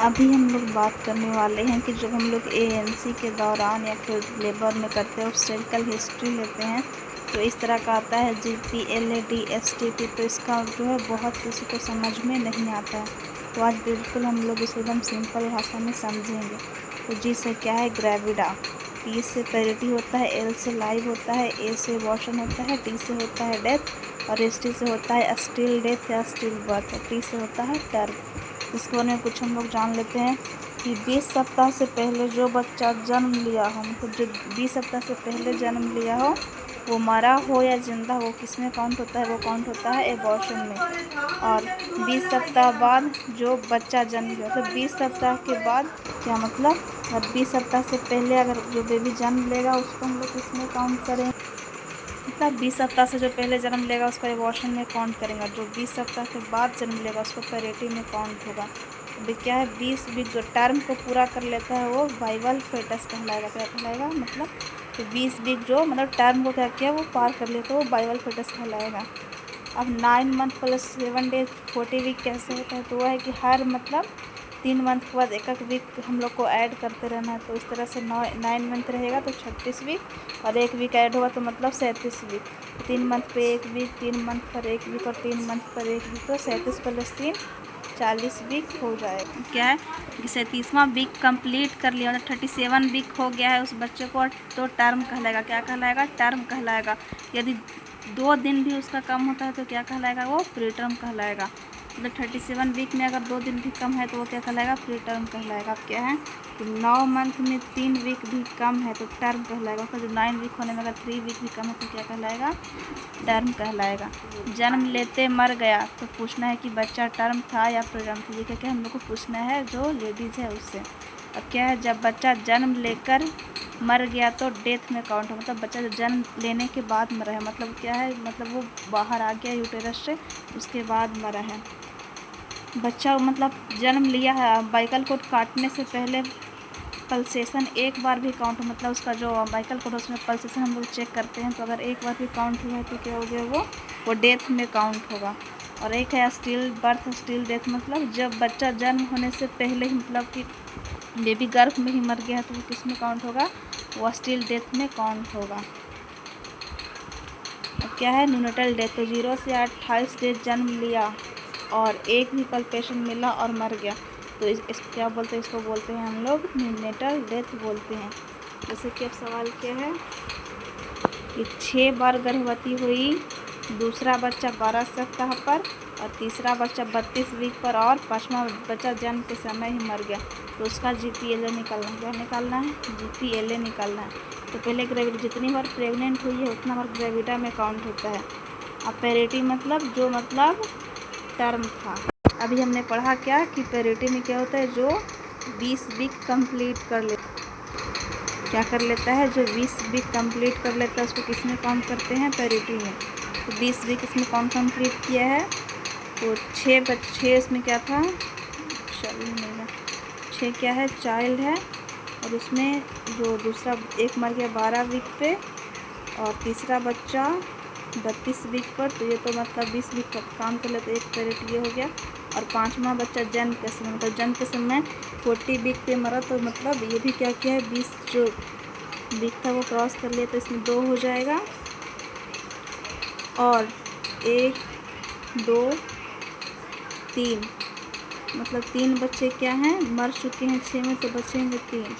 अभी हम लोग बात करने वाले हैं कि जब हम लोग एएनसी के दौरान या फिर लेबर में करते हैं हिस्टोरिकल हिस्ट्री लेते हैं तो इस तरह का आता है GPLAD STP। तो इसका जो है बहुत किसी को समझ में नहीं आता है, तो आज बिल्कुल हम लोग इसको एकदम सिंपल भाषा में समझेंगे। तो जी से क्या है ग्रेविडा, P से पेरिटी होता है, L से लाइव होता है, A से वॉशन होता है, T से होता है डेथ और ST से होता है स्टिल डेथ या स्टिल बर्थ, T से होता है टर्म। इसके बारे में कुछ हम लोग जान लेते हैं कि 20 सप्ताह से पहले जो बच्चा जन्म लिया हो, मतलब जो 20 सप्ताह से पहले जन्म लिया हो, वो मरा हो या जिंदा हो, किस में काउंट होता है? वो काउंट होता है एबॉर्शन में। और 20 सप्ताह बाद जो बच्चा जन्म लिया, मतलब 20 सप्ताह के बाद क्या मतलब, और 20 सप्ताह से पहले अगर जो बेबी जन्म लेगा उसको हम लोग किस में काउंट करें? मतलब 20 सप्ताह से जो पहले जन्म लेगा उसको एबॉर्शन में काउंट करेंगे, जो 20 सप्ताह के बाद जन्म लेगा उसको पैरेटी में काउंट होगा। अभी क्या है, 20 वीक जो टर्म को पूरा कर लेता है वो वाइवल फेटस कहलाएगा। क्या कहलाएगा? मतलब तो 20 वीक जो मतलब टर्म को क्या किया वो पार कर लेता है वो वाइवल फेटस कहलाएगा। अब 9 मंथ प्लस 7 डेज 40 वीक कैसे होता है? तो वह है कि हर मतलब 3 मंथ के बाद एक वीक हम लोग को ऐड करते रहना है। तो इस तरह से 9 मंथ रहेगा तो 36 वीक और एक वीक ऐड होगा तो मतलब 37 वीक। 3 मंथ पे एक वीक, 3 मंथ पर एक वीक और 3 मंथ पर एक वीक, तो 37 प्लस 3 40 वीक हो जाएगा। क्या है कि 37वां वीक कंप्लीट कर लिया, मतलब 37 वीक हो गया है उस बच्चे को, तो टर्म कहलाएगा। क्या कहलाएगा? टर्म कहलाएगा। यदि 2 दिन भी उसका कम होता है तो क्या कहलाएगा? वो प्री टर्म कहलाएगा। मतलब 37 वीक में अगर 2 दिन भी कम है तो वो क्या कहलाएगा? प्री टर्म कहलाएगा। अब क्या है कि 9 मंथ में 3 वीक भी कम है तो टर्म कहलाएगा। उसका जो 9 वीक होने में अगर 3 वीक भी कम है तो क्या कहलाएगा? टर्म कहलाएगा। जन्म लेते मर गया तो पूछना है कि बच्चा टर्म था या प्री टर्म था। ये क्या हम लोग को पूछना है जो लेडीज़ है उससे। अब क्या है, जब बच्चा जन्म लेकर मर गया तो डेथ में काउंट हो, मतलब बच्चा जन्म लेने के बाद मरा है, मतलब क्या है, मतलब वो बाहर आ गया यूटेरस से उसके बाद मरा है। बच्चा मतलब जन्म लिया है, बाइकल कोड काटने से पहले पल्सेशन एक बार भी काउंट हो, मतलब उसका जो बाइकल कोड उसमें पल्सेशन हम लोग चेक करते हैं, तो अगर एक बार भी काउंट हुआ है तो क्या हो गया? वो डेथ में काउंट होगा। और एक है स्टिल बर्थ स्टिल डेथ, मतलब जब बच्चा जन्म होने से पहले ही मतलब कि बेबी गर्भ में ही मर गया है तो वो किस में काउंट होगा? वो स्टिल डेथ में काउंट होगा। अब क्या है न्यूनेटल डेथ, तो 0 से 28 डेज जन्म लिया और एक भी पल्पेशन मिला और मर गया तो इस क्या बोलते हैं? इसको बोलते हैं हम लोग न्यूनेटल डेथ बोलते हैं। जैसे कि अब सवाल क्या है कि 6 बार गर्भवती हुई, दूसरा बच्चा 12 सप्ताह पर और तीसरा बच्चा 32 वीक पर और 5वां बच्चा जन्म के समय ही मर गया, तो उसका GPLA निकालना है। क्या निकालना है? GPLA निकालना है। तो पहले ग्रेविड जितनी बार प्रेग्नेंट हुई है उतना बार ग्रेविडा में काउंट होता है। अब पेरिटी मतलब जो मतलब टर्म था। अभी हमने पढ़ा क्या कि पेरिटी में क्या होता है? जो 20 वीक कंप्लीट कर ले, क्या कर लेता है? जो 20 वीक कंप्लीट कर लेता है उसको किस में काउंट करते हैं? पेरिटी में। तो 20 वीक इसमें कौन कंप्लीट किया है? तो 6 इसमें क्या था? चलिए नहीं, 6 क्या है? चाइल्ड है और उसमें जो दूसरा एक मर गया 12 वीक पे और तीसरा बच्चा 32 वीक पर, तो ये तो मतलब 20 वीक का काम कर लेते, एक पेरिट ये हो गया। और 5वां बच्चा जन्म के समय, मतलब जन्म के समय 40 वीक पे मरा, तो मतलब ये भी क्या किया है? 20 जो वीक था वो क्रॉस कर लिया, तो इसमें 2 हो जाएगा और 1 2 3, मतलब 3 बच्चे क्या हैं? मर चुके हैं 6 में, तो बचेंगे 3।